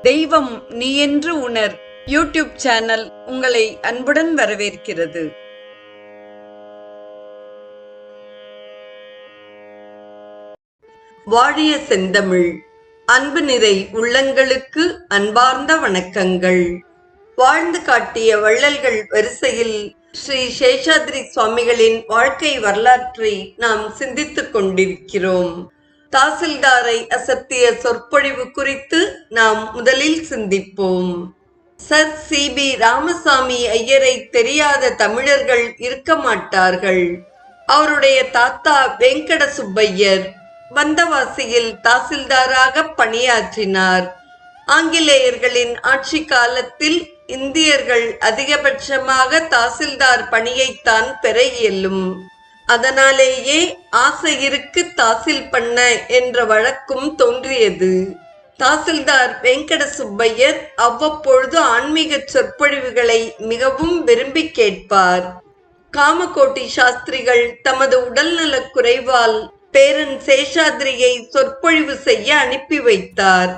தெய்வம் நீ என்று உணர் யூடியூப் சேனல் உங்களை அன்புடன் வரவேற்கிறது. வாழிய செந்தமிழ் அன்பு நிறை உள்ளங்களுக்கு அன்பார்ந்த வணக்கங்கள். வாழ்ந்து காட்டிய வள்ளல்கள் வரிசையில் ஸ்ரீ சேஷாத்ரி சுவாமிகளின் வாழ்க்கை வரலாற்றை நாம் சிந்தித்துக் கொண்டிருக்கிறோம். தாசில்தாரை அசத்திய சொற்பொழிவு குறித்து நாம் முதலில் சிந்திப்போம். Sir CP. ராமசாமி ஐயரை தெரியாத தமிழர்கள் இருக்க மாட்டார்கள். அவருடைய தாத்தா வெங்கட சுப்பையர் வந்தவாசியில் தாசில்தாராக பணியாற்றினார். ஆங்கிலேயர்களின் ஆட்சி காலத்தில் இந்தியர்கள் அதிகபட்சமாக தாசில்தார் பணியைத்தான் பெற இயலும். அதனாலேயே ஆசையிருக்கு தாசில் பண்ண என்ற வழக்கும் தோன்றியது. தாசில்தார் வெங்கட சுப்பையர் அவ்வப்பொழுது ஆன்மீக சொற்பொழிவுகளை மிகவும் விரும்பி கேட்பார். காமகோட்டி சாஸ்திரிகள் தமது உடல்நலக் குறைவால் பேரன் சேஷாத்ரியை சொற்பொழிவு செய்ய அனுப்பி வைத்தார்.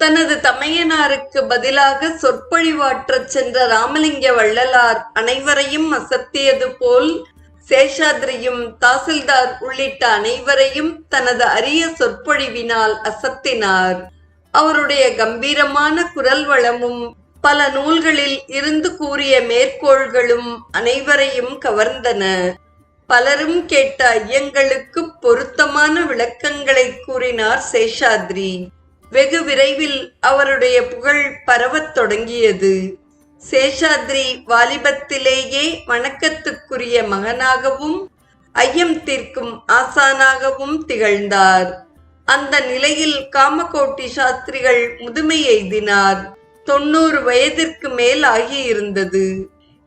தனது தமையனாருக்கு பதிலாக சொற்பொழிவாற்றச் சென்ற ராமலிங்க வள்ளலார் அனைவரையும் அசத்தியது போல் சேஷாத்ரியும் தாசில்தார் உள்ளிட்ட அனைவரையும் தனது அரிய சொற்பொழிவினால் அசத்தினார். அவருடைய கம்பீரமான குரல் வளமும் பல நூல்களில் இருந்து கூறிய மேற்கோள்களும் அனைவரையும் கவர்ந்தன. பலரும் கேட்ட ஐயங்களுக்கு பொருத்தமான விளக்கங்களை கூறினார் சேஷாத்ரி. வெகு விரைவில் அவருடைய புகழ் பரவத் தொடங்கியது. சேஷாத்ரி வாலிபத்திலேயே வணக்கத்துக்குரிய மகனாகவும் ஐயம் தீர்க்கும் ஆசானாகவும் திகழ்ந்தார். அந்த நிலையில் காமகோட்டி சாஸ்திரிகள் முதுமை எய்தினார். 90 வயதிற்கு மேல் ஆகியிருந்தது.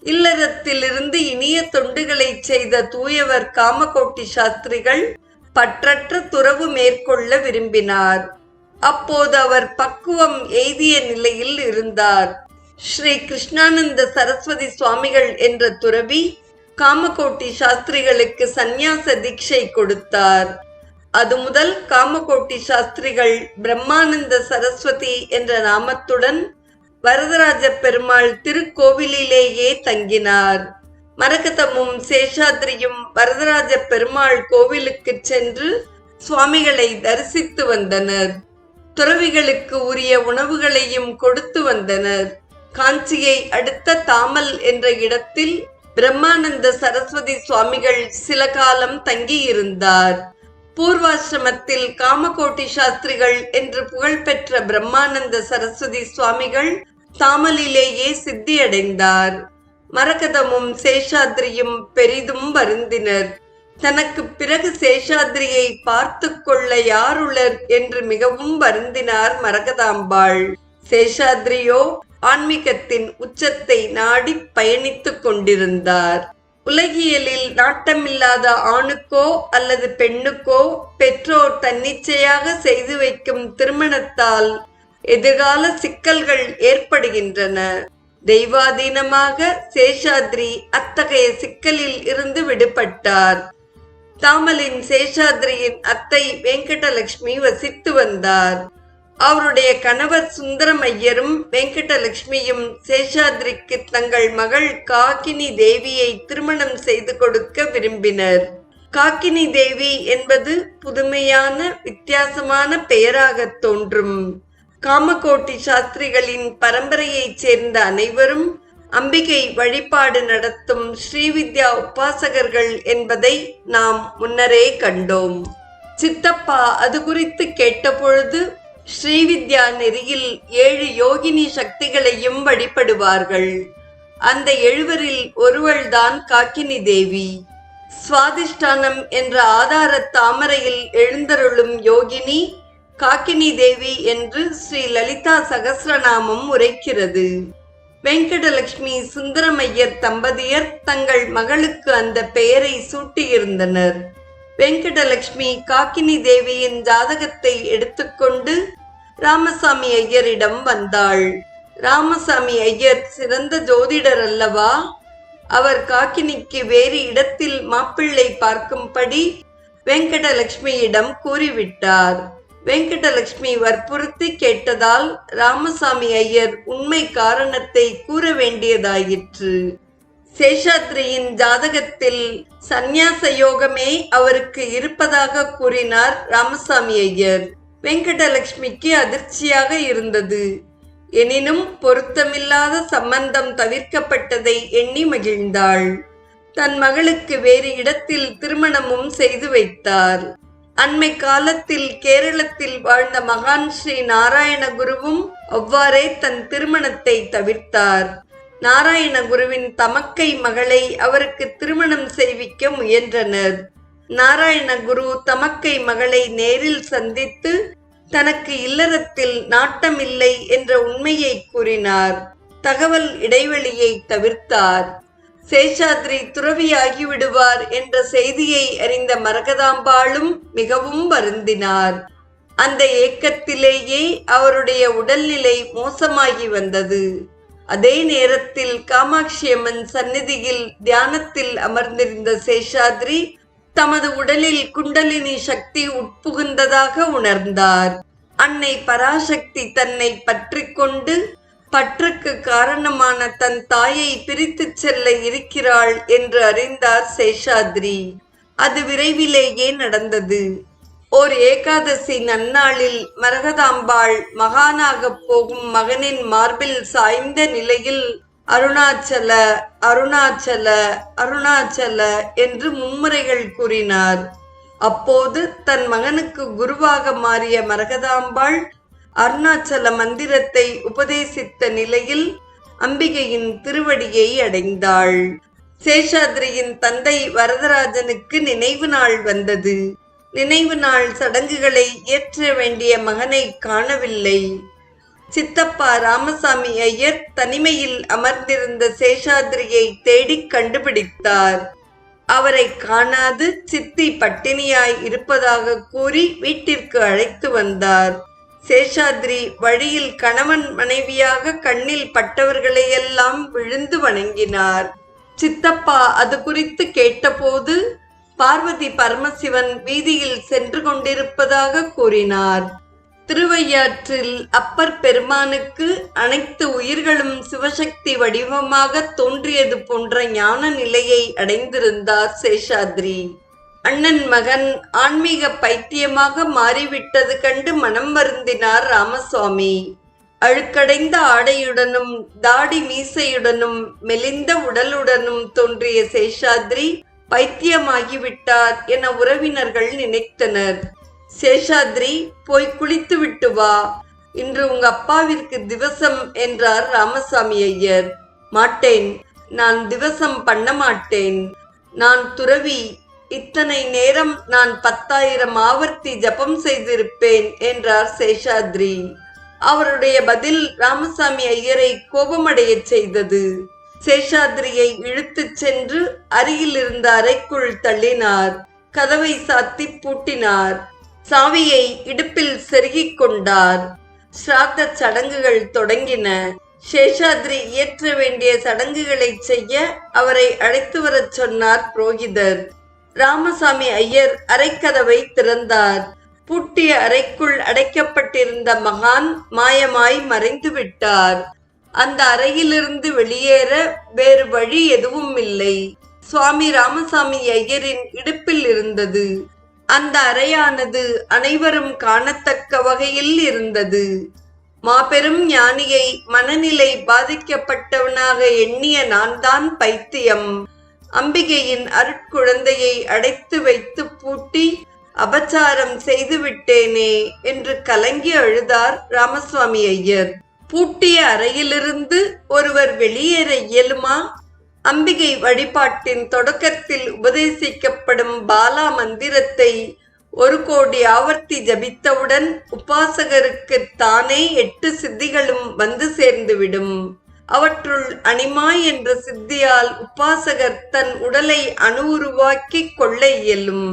இல்லறத்திலிருந்து இனிய தொண்டுகளை செய்த தூயவர் காமகோட்டி சாஸ்திரிகள் பற்றற்ற துறவு மேற்கொள்ள விரும்பினார். அப்போது அவர் பக்குவம் எய்திய நிலையில் இருந்தார். ஸ்ரீ கிருஷ்ணானந்த சரஸ்வதி சுவாமிகள் என்ற துறவி காமகோட்டி சாஸ்திரிகளுக்கு சந்நியாச தீட்சை கொடுத்தார். அது முதல் காமகோட்டி சாஸ்திரிகள் பிரம்மானந்த சரஸ்வதி என்ற நாமத்துடன் வரதராஜ பெருமாள் திருக்கோவிலிலேயே தங்கினார். மரகதமும் சேஷாத்ரியும் வரதராஜ பெருமாள் கோவிலுக்கு சென்று சுவாமிகளை தரிசித்து வந்தனர். துறவிகளுக்கு உரிய உணவுகளையும் கொடுத்து வந்தனர். காஞ்சியை அடுத்த தாமல் என்ற இடத்தில் பிரம்மானந்த சரஸ்வதி சுவாமிகள் சில காலம் தங்கியிருந்தார். பூர்வாசிரமத்தில் காமகோட்டி சாஸ்திரிகள் என்று புகழ்பெற்ற பிரம்மானந்த சரஸ்வதி சுவாமிகள் தாமலிலேயே சித்தியடைந்தார். மரகதமும் சேஷாத்ரியும் பெரிதும் வருந்தினர். தனக்கு பிறகு சேஷாத்ரியை பார்த்து கொள்ள யாருளர் என்று மிகவும் வருந்தினார் மரகதாம்பாள். சேஷாத்ரியோ ஆன்மீகத்தின் உச்சத்தை நாடி பயணித்துக் கொண்டிருந்தார். உலகியலில் நாட்டமில்லாத ஆணுக்கோ அல்லது பெண்ணுக்கோ பெற்றோர் தன்னிச்சையாக செய்து வைக்கும் திருமணத்தால் எதிர்கால சிக்கல்கள் ஏற்படுகின்றன. தெய்வாதீனமாக சேஷாத்ரி அத்தகைய சிக்கலில் இருந்து விடுபட்டார். தாமலின் சேஷாத்ரியின் அத்தை வெங்கடலட்சுமி வசித்து வந்தார். அவருடைய கணவர் சுந்தரம் ஐயரும் வெங்கடலட்சுமியும் சேஷாத்ரிக்கு தங்கள் மகள் காக்கினி தேவியை திருமணம் செய்து கொடுக்க விரும்பினர். காக்கினி தேவி என்பது புதுமையான வித்தியாசமான பெயராக தோன்றும். காமகோட்டி சாஸ்திரிகளின் பரம்பரையைச் சேர்ந்த அனைவரும் அம்பிகை வழிபாடு நடத்தும் ஸ்ரீவித்யா உபாசகர்கள் என்பதை நாம் முன்னரே கண்டோம். சித்தப்பா அது குறித்து கேட்டபொழுது ஸ்ரீவித்யா நெறியில் 7 யோகினி சக்திகளையும் வழிபடுவார்கள். அந்த 7வரில் ஒருவள்தான் காக்கினி தேவி. சுவாதிஷ்டானம் என்ற ஆதார தாமரையில் எழுந்தருளும் யோகினி காக்கினி தேவி என்று ஸ்ரீ லலிதா சகஸ்ரநாமம் உரைக்கிறது. வெங்கடலட்சுமி சுந்தரமையர் தம்பதியர் தங்கள் மகளுக்கு அந்த பெயரை சூட்டியிருந்தனர். வெங்கடலட்சுமி காக்கினி தேவியின் ஜாதகத்தை எடுத்துக்கொண்டு ராமசாமி ஐயரிடம் வந்தாள். ராமசாமி ஐயர் சிறந்த ஜோதிடர் அல்லவா? அவர் காக்கினிக்கு வேறு இடத்தில் மாப்பிள்ளை பார்க்கும்படி வெங்கடலட்சுமியிடம் கூறிவிட்டார். வெங்கடலட்சுமி வற்புறுத்தி கேட்டதால் ராமசாமி ஐயர் உண்மை காரணத்தை கூற வேண்டியதாயிற்று. சேஷாத்ரியின் ஜாதகத்தில் சந்நியாச யோகமே அவருக்கு இருப்பதாக கூறினார் ராமசாமி ஐயர். வெங்கடலட்சுமிக்கு அதிர்ச்சியாக இருந்தது. எனினும் பொருத்தமில்லாத சம்பந்தம் தவிர்க்கப்பட்டதை எண்ணி மகிழ்ந்தாள். தன் மகளுக்கு வேறு இடத்தில் திருமணமும் செய்து வைத்தார். அண்மை காலத்தில் கேரளத்தில் வாழ்ந்த மகான் ஸ்ரீ நாராயணகுருவும் அவ்வாறே தன் திருமணத்தை தவிர்த்தார். நாராயணகுருவின் தமக்கை மகளை அவருக்கு திருமணம் செய்விக்க முயன்றனர். நாராயணகுரு தமக்கை மகளை நேரில் சந்தித்து தனக்கு இல்லறத்தில் நாட்டமில்லை என்ற உண்மையை கூறினார். தகவல் இடைவெளியை தவிர்த்தார். சேஷாத்ரி துறவியாகி விடுவார் என்ற செய்தியை அறிந்த மரகதாம்பாளும் மிகவும் வருந்தினார். அந்த ஏக்கத்திலேயே அவருடைய உடல்நிலை மோசமாகி வந்தது. அதே நேரத்தில் காமாட்சியம்மன் சந்நிதியில் தியானத்தில் அமர்ந்திருந்த சேஷாத்ரி தமது உடலில் குண்டலினி சக்தி உட்புகுந்ததாக உணர்ந்தார். அன்னை பராசக்தி தன்னை பற்றி கொண்டு பற்றுக்கு காரணமான தன் தாயை பிரித்து செல்ல இருக்கிறாள் என்று அறிந்தார் சேஷாத்ரி. அது விரைவிலேயே நடந்தது. ஓர் ஏகாதசி நன்னாளில் மரகதாம்பாள் மகானாக போகும் மகனின் மார்பில் சாய்ந்த நிலையில் அருணாச்சல அருணாச்சல அருணாச்சல என்று மும்முறைகள் கூறினார். அப்போது தன் மகனுக்கு குருவாக மாறிய மரகதாம்பாள் அருணாச்சல மந்திரத்தை உபதேசித்த நிலையில் அம்பிகையின் திருவடியை அடைந்தாள். சேஷாத்ரியின் தந்தை வரதராஜனுக்கு நினைவு நாள் வந்தது. நினைவு நாள் சடங்குகளை ஏற்ற வேண்டிய மகனை காணவில்லை. சித்தப்பா ராமசாமி ஐயர் தனிமையில் அமர்ந்திருந்த சேஷாத்ரியை தேடி கண்டுபிடித்தார். அவரை காணாது சித்தி பட்டினியாய் இருப்பதாக கூறி வீட்டிற்கு அழைத்து வந்தார். சேஷாத்ரி வழியில் கணவன் மனைவியாக கண்ணில் பட்டவர்களையெல்லாம் விழுந்து வணங்கினார். சித்தப்பா அது குறித்து கேட்டபோது பார்வதி பரமசிவன் வீதியில் சென்று கொண்டிருப்பதாக கூறினார். திருவையாற்றில் அப்பர் பெருமானுக்கு அனைத்து உயிர்களும் சிவசக்தி வடிவமாக தோன்றியது போன்ற ஞான நிலையை அடைந்திருந்தார் சேஷாத்ரி. அண்ணன் மகன் ஆன்மீக பைத்தியமாக மாறிவிட்டது கண்டு மனம் வருந்தினார் ராமசுவாமி. அழுக்கடைந்த ஆடையுடனும் தாடி மீசையுடனும் மெலிந்த உடலுடனும் தோன்றிய சேஷாத்ரி பைத்தியமாகிவிட்டார் என உறவினர்கள் நினைத்தனர். சேஷாத்ரி, போய் குளித்து விட்டு வா, இன்று உங்க அப்பாவிற்கு திவசம் என்றார் ராமசாமி ஐயர். மாட்டேன், நான் திவசம் பண்ண மாட்டேன். நான் துறவி. இத்தனை நேரம் நான் 10,000 ஆவர்த்தி ஜபம் செய்திருப்பேன் என்றார் சேஷாத்ரி. அவருடைய பதில் ராமசாமி ஐயரை கோபமடைய செய்தது. சேஷாத்ரியை இழுத்துச் சென்று அருகில் இருந்த அறைக்குள் தள்ளினார். கதவை சாத்தி பூட்டினார். சாவியை இடுப்பில் செருகிக் கொண்டார். ஸ்ராத்த சடங்குகள் தொடங்கின. சேஷாத்ரி இயற்ற வேண்டிய சடங்குகளை செய்ய அவரை அழைத்து வரச் சொன்னார் புரோகிதர். ராமசாமி ஐயர் அறைக்கதவை திறந்தார். பூட்டிய அறைக்குள் அடைக்கப்பட்டிருந்த மகான் மாயமாய் மறைந்து விட்டார். அந்த அறையிலிருந்து வெளியேற வேறு வழி எதுவும் இல்லை. சுவாமி ராமசாமி ஐயரின் இடுப்பில் இருந்தது. அந்த அறையானது அனைவரும் காணத்தக்க வகையில் இருந்தது. மாபெரும் ஞானியை மனநிலை பாதிக்கப்பட்டவனாக எண்ணிய நான் தான் பைத்தியம். அம்பிகையின் அருட்குழந்தையை அடைத்து வைத்து பூட்டி அபச்சாரம் செய்து விட்டேனே என்று கலங்கி அழுதார் ராமசுவாமி ஐயர். பூட்டிய அறையிலிருந்து ஒருவர் வெளியேற இயலுமா? அம்பிகை வழிபாட்டின் தொடக்கத்தில் உபதேசிக்கப்படும் பாலா மந்திரத்தை 1 கோடி ஆவர்த்தி ஜபித்தவுடன் உபாசகருக்கு தானே 8 சித்திகளும் வந்து சேர்ந்துவிடும். அவற்றுள் அனிமா என்ற சித்தியால் உபாசகர் தன் உடலை அணு உருவாக்கி கொள்ள இயலும்.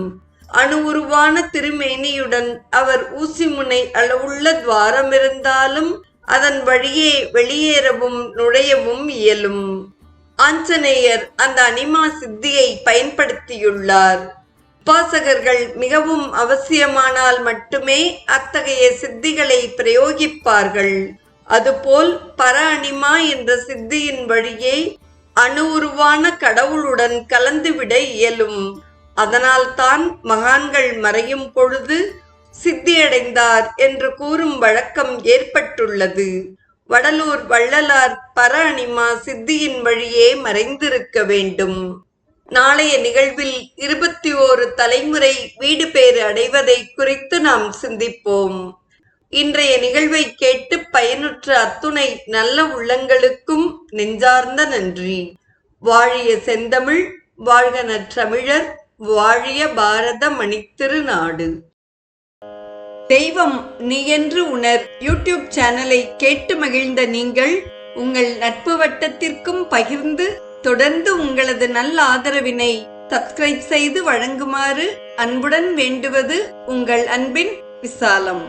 அணு உருவான திருமேனியுடன் அவர் ஊசிமுனை அளவுள்ள துவாரம் இருந்தாலும் அதன் வழியே வெளியேறவும் நுழையவும் இயலும். ஆஞ்சநேயர் அந்த அனிமா சித்தியை பயன்படுத்தியுள்ளார். உபாசகர்கள் மிகவும் அவசியமானால் மட்டுமே அத்தகைய சித்திகளை பிரயோகிப்பார்கள். அதுபோல் பர அனிமா என்ற சித்தியின் வழியே அணு உருவான கடவுளுடன் கலந்துவிட இயலும். அதனால்தான் மகான்கள் மறையும் பொழுது சித்தியடைந்தார் என்று கூறும் வழக்கம் ஏற்பட்டுள்ளது. வடலூர் வள்ளலார் பர அனிமா சித்தியின் வழியே மறைந்திருக்க வேண்டும். நாளைய நிகழ்வில் 21 தலைமுறை வீடு பேறு அடைவதை குறித்து நாம் சிந்திப்போம். இன்றைய நிகழ்வை கேட்டு பயனுற்ற அத்துணை நல்ல உள்ளங்களுக்கும் நெஞ்சார்ந்த நன்றி. வாழிய செந்தமிழ், வாழ்க நற்றமிழர், வாழிய பாரத மணித்திருநாடு. தெய்வம் நீ என்று உணர் யூடியூப் சேனலை கேட்டு மகிழ்ந்த நீங்கள் உங்கள் நட்பு வட்டத்திற்கும் பகிர்ந்து தொடர்ந்து உங்களது நல்ல ஆதரவினை சப்ஸ்கிரைப் செய்து வழங்குமாறு அன்புடன் வேண்டுவது உங்கள் அன்பின் விசாலம்.